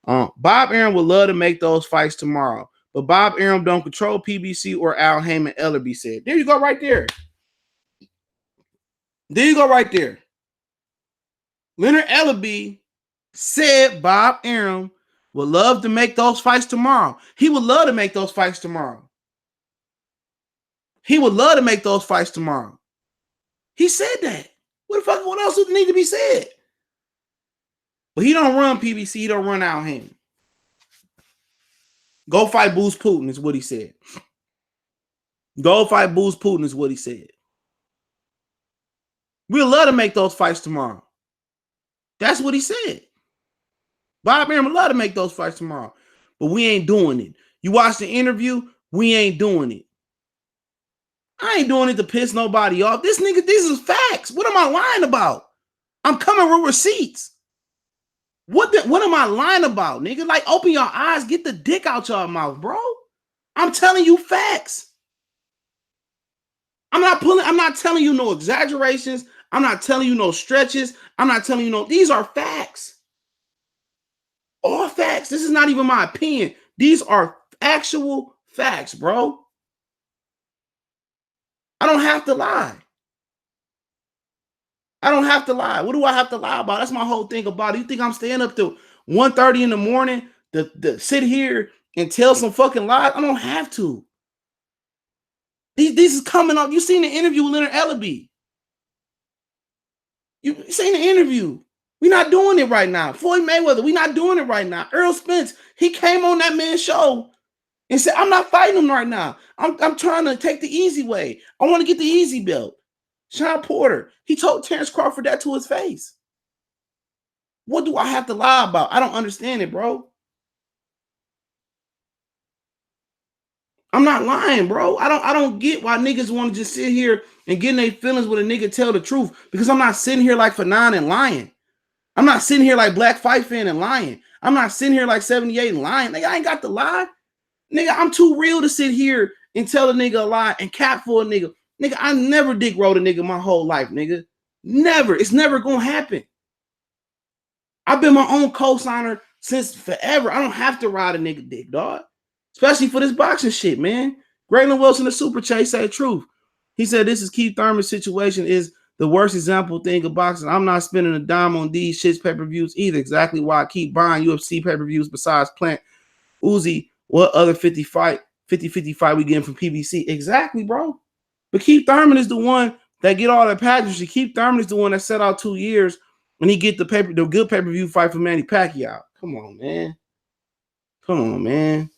Bob Arum would love to make those fights tomorrow, but Bob Arum don't control PBC or Al Haymon, Ellerbe said. There you go right there. There you go right there. Leonard Ellerbe said Bob Arum would love to make those fights tomorrow. He would love to make those fights tomorrow. He would love to make those fights tomorrow. He said that. What else would need to be said? But he don't run PBC. He don't run Al Haymon. Go fight Boost Putin is what he said. Go fight Boost Putin is what he said. We'd love to make those fights tomorrow. That's what he said. Bob Arum would love to make those fights tomorrow. But we ain't doing it. You watch the interview, we ain't doing it. I ain't doing it to piss nobody off. This is facts. What am I lying about? I'm coming with receipts. What am I lying about, nigga? Like, open your eyes, get the dick out your mouth, bro. I'm telling you facts. I'm not telling you no exaggerations. I'm not telling you no stretches. I'm not telling you these are facts. All facts. This is not even my opinion. These are actual facts, bro. I don't have to lie. I don't have to lie. What do I have to lie about? That's my whole thing about it. You think I'm staying up till 1:30 in the morning to sit here and tell some fucking lies? I don't have to. This is coming up. You seen the interview with Leonard Ellerbe. You seen the interview. We're not doing it right now. Floyd Mayweather, we're not doing it right now. Errol Spence, he came on that man's show and said, I'm not fighting him right now. I'm trying to take the easy way. I want to get the easy belt. Shawn Porter, he told Terrence Crawford that to his face. What do I have to lie about? I don't understand it, bro. I'm not lying, bro. I don't get why niggas want to just sit here and get in their feelings when a nigga tell the truth, because I'm not sitting here like Fanon and lying. I'm not sitting here like Black Fight Fan and lying. I'm not sitting here like 78 and lying. Nigga, I ain't got to lie. Nigga, I'm too real to sit here and tell a nigga a lie and cap for a nigga. Nigga, I never dick rode a nigga my whole life, nigga. Never. It's never gonna happen. I've been my own co-signer since forever. I don't have to ride a nigga dick, dog. Especially for this boxing shit, man. Graylin Wilson, the super chase, said the truth. He said this is Keith Thurman's situation is the worst example thing of boxing. I'm not spending a dime on these shits pay-per-views either. Exactly why I keep buying UFC pay-per-views besides Plant Uzi. What other 50 fight we getting from PBC? Exactly, bro. But Keith Thurman is the one that get all that packaging. Keith Thurman is the one that set out 2 years when he get the good pay-per-view fight for Manny Pacquiao. Come on, man. Come on, man.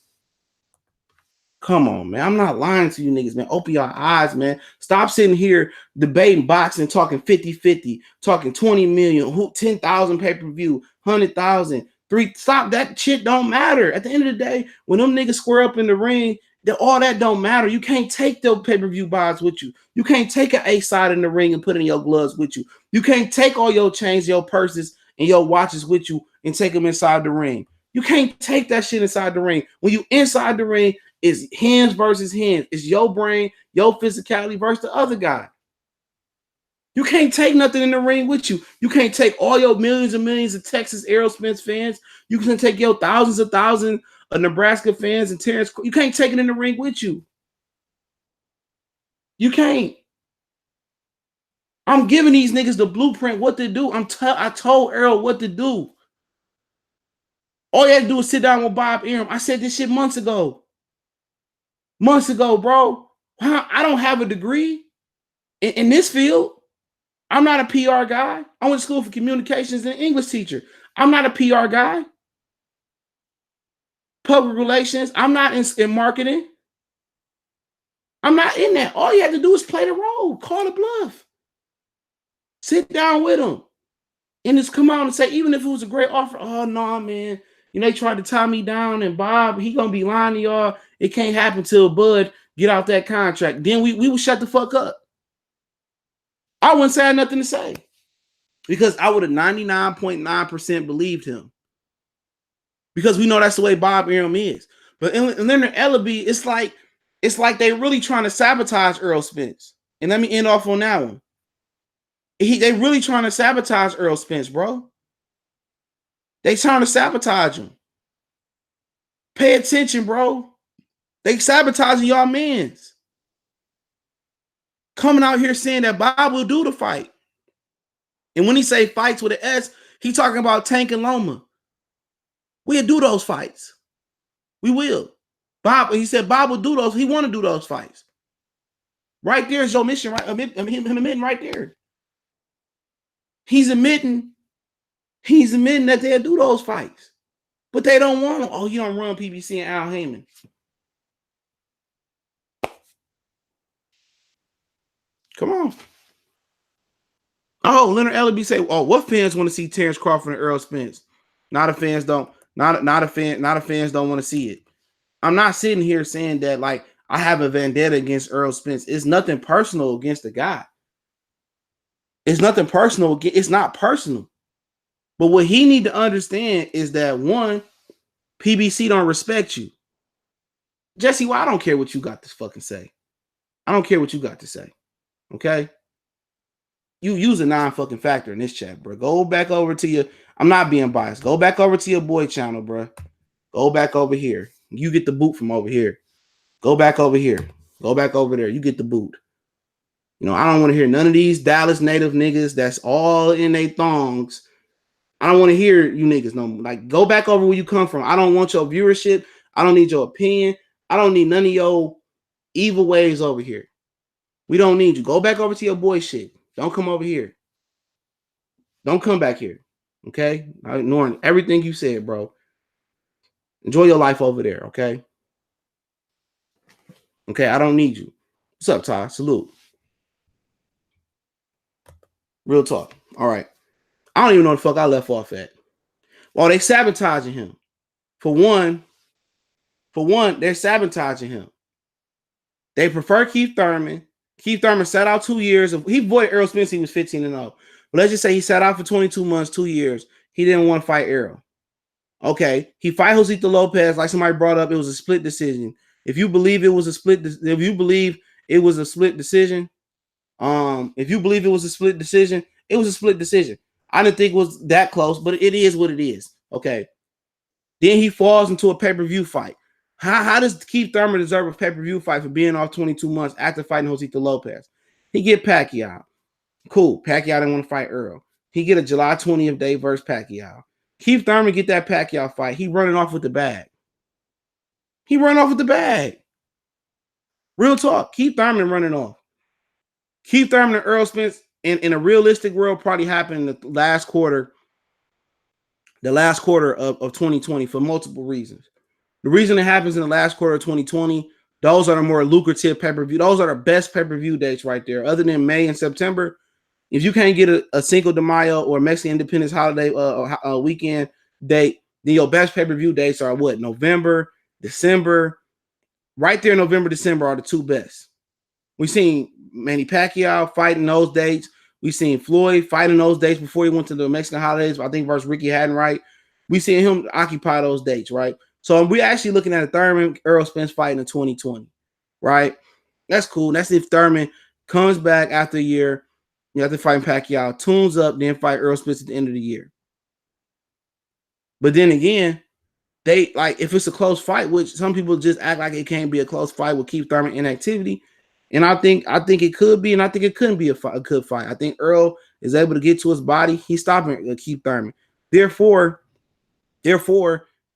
Come on, man. I'm not lying to you niggas, man. Open your eyes, man. Stop sitting here debating boxing, talking 50-50, talking 20 million, 10,000 pay-per-view, 100,000, 3. Stop. That shit don't matter. At the end of the day, when them niggas square up in the ring, all that don't matter. You can't take those pay-per-view buys with you. You can't take an A-side in the ring and put it in your gloves with you. You can't take all your chains, your purses, and your watches with you and take them inside the ring. You can't take that shit inside the ring. When you inside the ring, it's hands versus hands. It's your brain, your physicality versus the other guy. You can't take nothing in the ring with you. You can't take all your millions and millions of Texas Errol Spence fans. You can take your thousands of Nebraska fans and Terrence. You can't take it in the ring with you. You can't. I'm giving these niggas the blueprint what to do. I told Errol what to do. All you had to do is sit down with Bob Arum. I said this shit months ago. Months ago, bro. I don't have a degree in this field. I'm not a PR guy. I went to school for communications and English teacher. I'm not a PR guy. Public relations. I'm not in marketing. I'm not in that. All you have to do is play the role. Call the bluff. Sit down with them. And just come out and say, even if it was a great offer, oh, no, man. You know, they tried to tie me down, and Bob, he going to be lying to y'all. It can't happen till Bud get out that contract. Then we would shut the fuck up. I wouldn't say I had nothing to say. Because I would have 99.9% believed him. Because we know that's the way Bob Arum is. But in Ellerbe, it's like they really trying to sabotage Errol Spence. And let me end off on that one. They really trying to sabotage Errol Spence, bro. They trying to sabotage him. Pay attention, bro. They sabotaging y'all mans. Coming out here saying that Bob will do the fight. And when he say fights with an S, he talking about Tank and Loma. We'll do those fights. We will. Bob, he said Bob will do those. He want to do those fights. Right there is your mission, right? Him admitting right there. He's admitting that they'll do those fights. But they don't want them. Oh, you don't run PBC and Al Haymon. Come on. Oh, Leonard Ellerbe say, oh, what fans want to see Terrence Crawford and Errol Spence? Not a fans don't want to see it. I'm not sitting here saying that like I have a vendetta against Errol Spence. It's nothing personal against the guy. It's nothing personal. It's not personal. But what he need to understand is that one, PBC don't respect you. Jesse, well, I don't care what you got to fucking say. I don't care what you got to say. Okay? You use a non-fucking factor in this chat, bro. Go back over to your, I'm not being biased. Go back over to your boy channel, bro. Go back over here. You get the boot from over here. Go back over here. Go back over there. You get the boot. You know, I don't want to hear none of these Dallas native niggas that's all in they thongs. I don't want to hear you niggas no more. Like, go back over where you come from. I don't want your viewership. I don't need your opinion. I don't need none of your evil ways over here. We don't need you. Go back over to your boy shit. Don't come over here. Don't come back here. Okay? I'm ignoring everything you said, bro. Enjoy your life over there, okay? Okay, I don't need you. What's up, Ty? Salute. Real talk. All right. I don't even know the fuck I left off at. Well, they sabotaging him. For one, they're sabotaging him. They prefer Keith Thurman. Keith Thurman sat out 2 years. He avoided Errol Spence. He was 15-0. But let's just say he sat out for 22 months, 2 years. He didn't want to fight Errol. Okay, he fight Josito Lopez. Like somebody brought up, it was a split decision. If you believe it was a split, if you believe it was a split decision, if you believe it was a split decision, it was a split decision. I didn't think it was that close, but it is what it is. Okay. Then he falls into a pay-per-view fight. How does Keith Thurman deserve a pay-per-view fight for being off 22 months after fighting Josito Lopez? He get Pacquiao. Cool. Pacquiao didn't want to fight Errol. He get a July 20th day versus Pacquiao. Keith Thurman get that Pacquiao fight. He running off with the bag. He running off with the bag. Real talk. Keith Thurman running off. Keith Thurman and Errol Spence in a realistic world probably happened in the last quarter of 2020 for multiple reasons. The reason it happens in the last quarter of 2020, those are the more lucrative pay-per-view. Those are the best pay-per-view dates right there. Other than May and September, if you can't get a Cinco de Mayo or Mexican Independence holiday weekend date, then your best pay-per-view dates are what? November, December. Right there, November, December are the two best. We've seen Manny Pacquiao fighting those dates. We've seen Floyd fighting those dates before he went to the Mexican holidays, I think versus Ricky Hatton, right? We've seen him occupy those dates, right? So we're actually looking at a Thurman Errol Spence fight in 2020, right? That's cool. That's if Thurman comes back after a year, after fighting Pacquiao, tunes up, then fight Errol Spence at the end of the year. But then again, they like if it's a close fight, which some people just act like it can't be a close fight with Keith Thurman inactivity. And I think it could be, and I think it couldn't be a good fight. I think Errol is able to get to his body. He's stopping Keith Thurman. Therefore,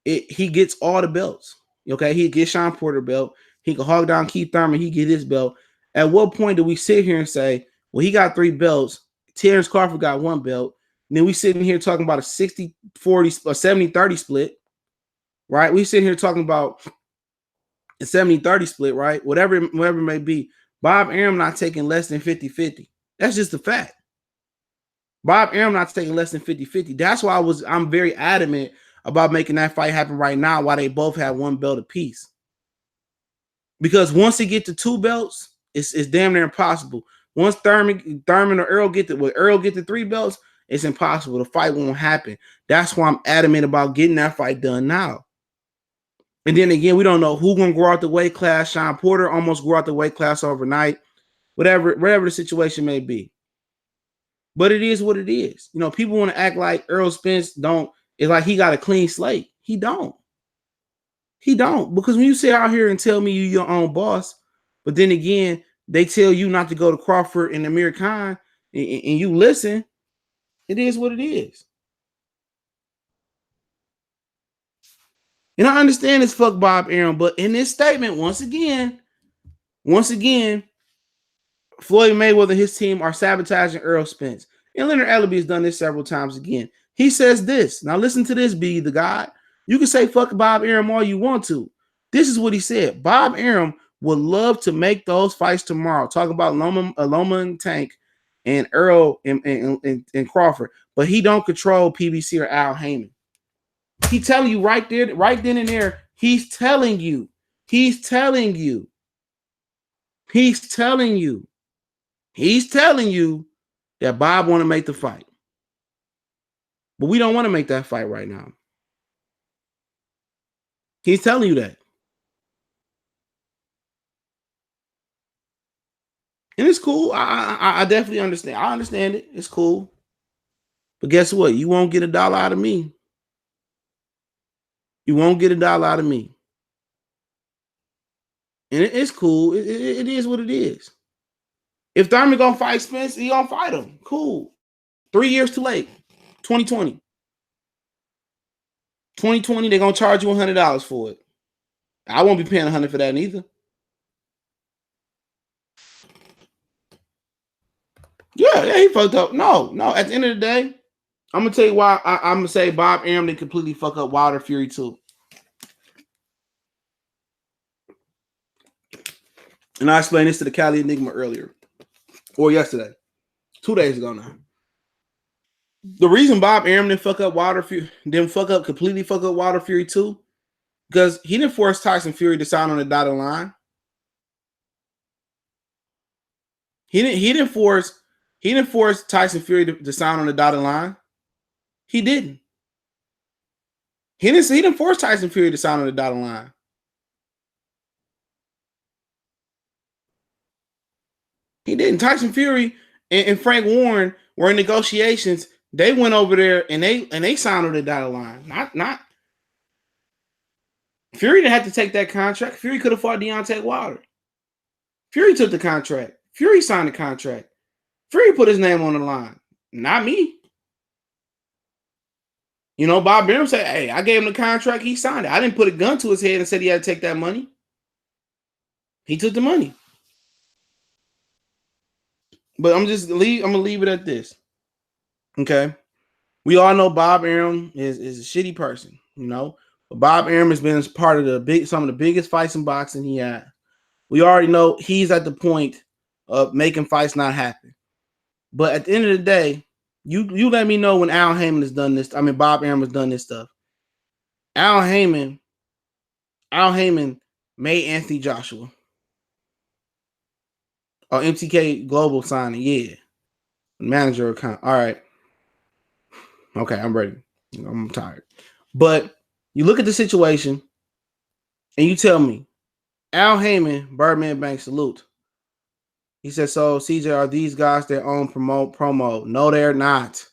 he gets all the belts. Okay, he gets Shawn Porter belt. He can hog down Keith Thurman. He get his belt. At what point do we sit here and say, well, he got 3 belts. Terrence Crawford got 1 belt. And then we sitting here talking about a 60-40 or 70-30 split, right? We sitting here talking about a 70-30 split, right? Whatever it may be. Bob Arum not taking less than 50-50. That's just a fact. Bob Arum not taking less than 50-50. That's why I'm very adamant about making that fight happen right now while they both have one belt apiece. Because once they get to 2 belts, it's damn near impossible. Once Thurman or Errol get to 3 belts, it's impossible. The fight won't happen. That's why I'm adamant about getting that fight done now. And then again, we don't know who's gonna grow out the weight class. Shawn Porter almost grew out the weight class overnight. Whatever the situation may be. But it is what it is. You know, people want to act like Errol Spence it's like he got a clean slate. He don't. He don't. Because when you sit out here and tell me you're your own boss, but then again, they tell you not to go to Crawford and Amir Khan, and you listen, it is what it is. And I understand it's fuck Bob Arum, but in this statement, once again, Floyd Mayweather and his team are sabotaging Errol Spence. And Leonard Ellerbe has done this several times again. He says this. Now listen to this, be the God. You can say fuck Bob Arum all you want to. This is what he said. Bob Arum would love to make those fights tomorrow. Talk about Loma and Tank and Errol and Crawford. But he don't control PBC or Al Haymon. He telling you right then and there. He's telling you that Bob want to make the fight. But we don't want to make that fight right now. He's telling you that. And it's cool. I definitely understand. I understand it. It's cool. But guess what? You won't get $1 out of me. You won't get $1 out of me. And it's cool. It is what it is. If Thurman gonna fight Spence, he gonna fight him. Cool. 3 years too late. 2020. 2020, they're gonna charge you $100 for it. I won't be paying $100 for that neither. Yeah, he fucked up. No. At the end of the day, I'm gonna tell you why I'm gonna say Bob Arum didn't completely fuck up Wilder Fury 2. And I explained this to the Cali Enigma earlier. Or yesterday. 2 days ago now. The reason Bob Arum didn't completely fuck up Wilder Fury 2, because he didn't force Tyson Fury to sign on the dotted line. He didn't force Tyson Fury to sign on the dotted line. He didn't. He didn't force Tyson Fury to sign on the dotted line. He didn't. Tyson Fury and Frank Warren were in negotiations. They went over there and they signed on the dotted line. Not Fury didn't have to take that contract. Fury could have fought Deontay Wilder. Fury took the contract. Fury signed the contract. Fury put his name on the line. Not me. You know, Bob Arum said, hey, I gave him the contract. He signed it. I didn't put a gun to his head and said he had to take that money. He took the money. But I'm gonna leave it at this. Okay. We all know Bob Arum is a shitty person, you know. But Bob Arum has been part of some of the biggest fights in boxing he had. We already know he's at the point of making fights not happen. But at the end of the day, you let me know when Al Haymon has done this. I mean, Bob Arum has done this stuff. Al Haymon made Anthony Joshua. Oh, MTK Global signing, yeah. Manager account. All right. Okay, I'm ready. I'm tired. But you look at the situation and you tell me, Al Haymon, Birdman Bank salute. He said, so CJ, are these guys their own promo? No, they're not.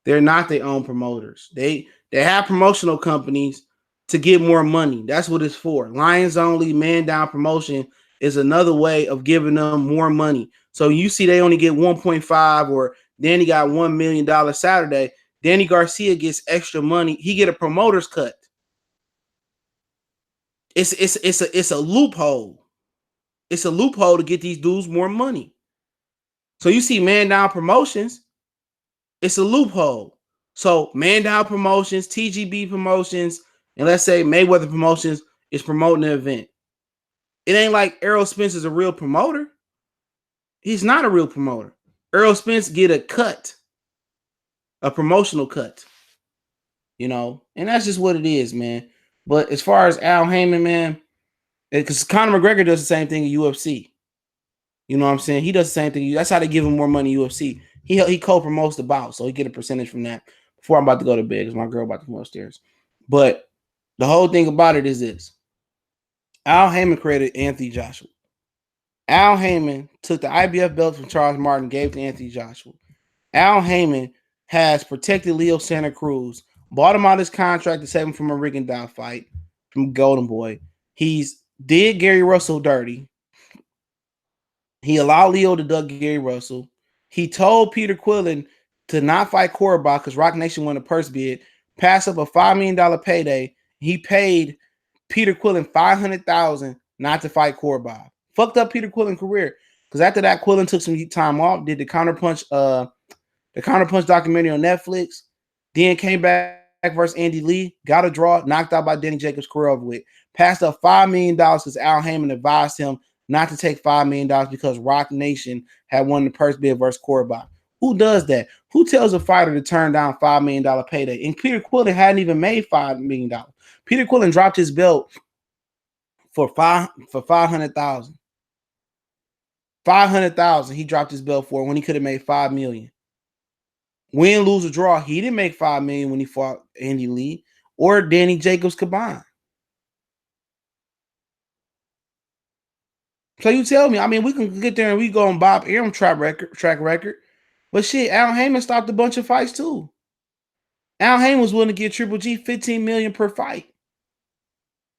They're not their own promoters. They have promotional companies to get more money. That's what it's for. Lions Only, Man Down Promotion is another way of giving them more money. So you see they only get 1.5 or Danny got $1 million Saturday. Danny Garcia gets extra money. He get a promoter's cut. It's a loophole. It's a loophole to get these dudes more money. So you see Man Down Promotions It's a loophole. So Mandow Promotions, TGB Promotions, and let's say Mayweather Promotions is promoting the event. It ain't like Errol Spence is a real promoter. He's not a real promoter. Errol Spence get a cut, a promotional cut, and that's just what it is, man. But as far as Al Haymon, man, because Conor McGregor does the same thing in UFC. You know what I'm saying? He does the same thing. That's how they give him more money in UFC. He co-promotes the bout, so he get a percentage from that. Before I'm about to go to bed, because my girl about to come upstairs. But the whole thing about it is this. Al Haymon created Anthony Joshua. Al Haymon took the IBF belt from Charles Martin, gave it to Anthony Joshua. Al Haymon has protected Leo Santa Cruz, bought him out his contract to save him from a Rigondeaux fight from Golden Boy. He's did Gary Russell dirty. He allowed Leo to duck Gary Russell. He told Peter Quillen to not fight Korobov because Rock Nation won a purse bid, pass up a $5 million payday. He paid Peter Quillen $500,000 not to fight Korobov. Fucked up Peter Quillen's career. Because after that, Quillen took some time off, did the Counterpunch documentary on Netflix, then came back versus Andy Lee, got a draw, knocked out by Denny Jacobs, career over with. Passed up $5 million because Al Haymon advised him not to take $5 million because Rock Nation had won the purse bid versus Korobov. Who does that? Who tells a fighter to turn down $5 million payday? And Peter Quillen hadn't even made $5 million. Peter Quillen dropped his belt for $500,000. $500,000 he dropped his belt for when he could have made $5 million. Win, lose, or draw, he didn't make $5 million when he fought Andy Lee or Danny Jacobs combined. So you tell me, I mean, we can get there and we go on Bob Arum track record. But shit, Al Haymon stopped a bunch of fights too. Al Haymon was willing to give Triple G $15 million per fight.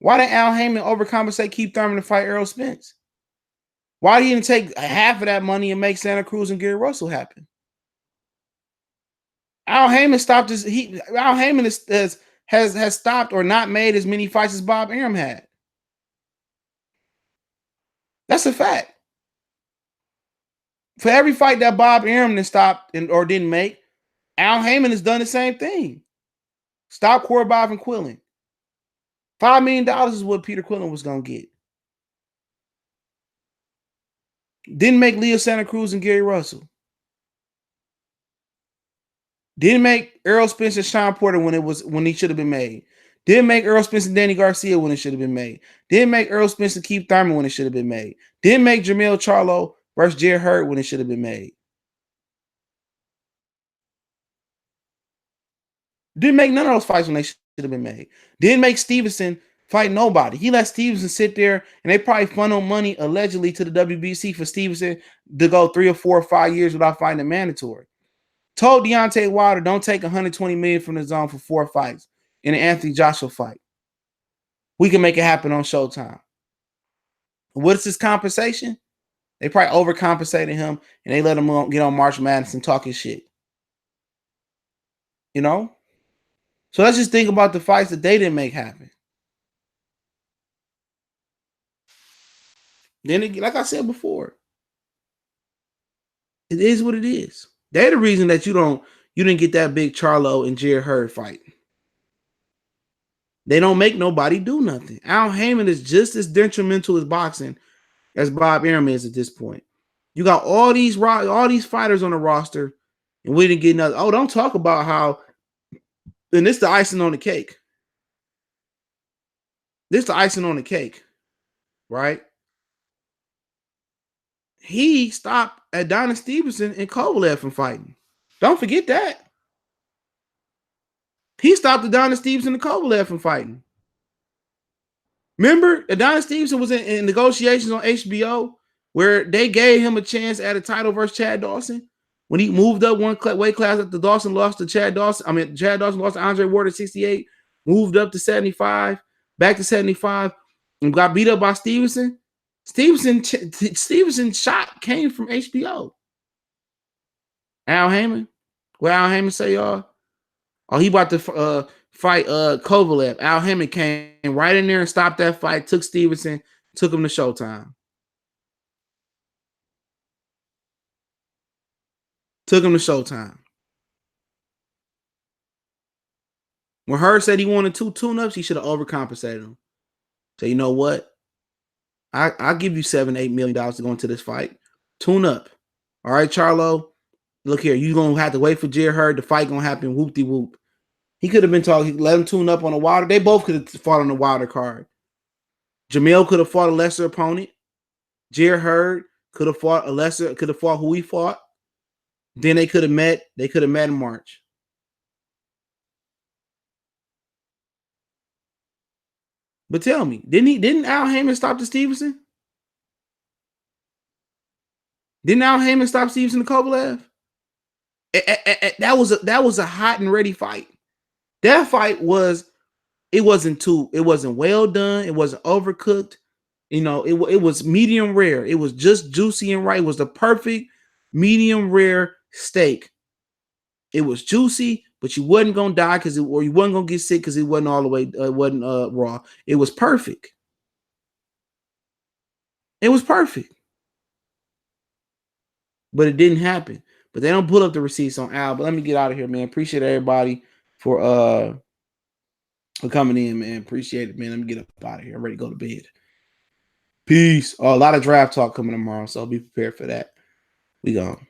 Why did Al Haymon overcompensate Keith Thurman to fight Errol Spence? Why didn't he take half of that money and make Santa Cruz and Gary Russell happen? Al Haymon stopped his. Al Haymon has stopped or not made as many fights as Bob Arum had. That's a fact. For every fight that Bob Arum stopped or didn't make, Al Haymon has done the same thing. Stop Korobov and Quillen. $5 million is what Peter Quillen was going to get. Didn't make Leo Santa Cruz and Gary Russell. Didn't make Errol Spence and Shawn Porter when he should have been made. Didn't make Errol Spence and Danny Garcia when it should have been made. Didn't make Errol Spence and Keith Thurman when it should have been made. Didn't make Jermell Charlo versus Jerry Hurd when it should have been made. Didn't make none of those fights when they should have been made. Didn't make Stevenson fight nobody. He let Stevenson sit there, and they probably funneled money allegedly to the WBC for Stevenson to go 3 or 4 or 5 years without fighting a mandatory. Told Deontay Wilder, don't take $120 million from the zone for 4 fights in an Anthony Joshua fight. We can make it happen on Showtime. What is his compensation? They probably overcompensated him, and they let him get on March Madison talking shit. So let's just think about the fights that they didn't make happen. Then, like I said before, it is what it is. They're the reason that you didn't get that big Charlo and Jerry Hurd fight. They don't make nobody do nothing. Al Haymon is just as detrimental as boxing as Bob Arum is at this point. You got all these fighters on the roster, and we didn't get nothing. Oh, don't talk about how. And this is the icing on the cake. This is the icing on the cake, right? He stopped Adonis Stevenson and Kovalev from fighting. Don't forget that. He stopped Adonis Stevenson and Kovalev from fighting. Remember, Adonis Stevenson was in negotiations on HBO where they gave him a chance at a title versus Chad Dawson. When he moved up one weight class after Dawson lost to Chad Dawson. Chad Dawson lost to Andre Ward at 68, moved up to 75, back to 75, and got beat up by Stevenson. Stevenson shot came from HBO. Al Haymon. What Al Haymon say, y'all? Oh, he about to fight Kovalev. Al Haymon came right in there and stopped that fight, took Stevenson, took him to Showtime. Took him to Showtime. When Herb said he wanted 2 tune-ups, he should have overcompensated him. So you know what? I'll give you $7-8 million to go into this fight. Tune up. All right, Charlo. Look here, you gonna have to wait for Jer Hurd. The fight gonna happen. Whoop de whoop. He could have been talking. Let him tune up on the Wilder. They both could have fought on the Wilder card. Jamil could have fought a lesser opponent. Jer Hurd could have fought a lesser. Could have fought who he fought. Then they could have met. They could have met in March. But tell me, didn't Al Haymon stop the Stevenson? Didn't Al Haymon stop Stevenson to Kovalev? That was a hot and ready fight. That fight was it wasn't well done. It wasn't overcooked. You know, it was medium rare. It was just juicy and right. It was the perfect medium rare steak. It was juicy, but you wasn't gonna die or you wasn't gonna get sick because it wasn't all the way wasn't raw. It was perfect. It was perfect. But it didn't happen. But they don't pull up the receipts on Al. But let me get out of here, man. Appreciate everybody for coming in, man. Appreciate it, man. Let me get up out of here. I'm ready to go to bed. Peace. A lot of draft talk coming tomorrow, so be prepared for that. We gone.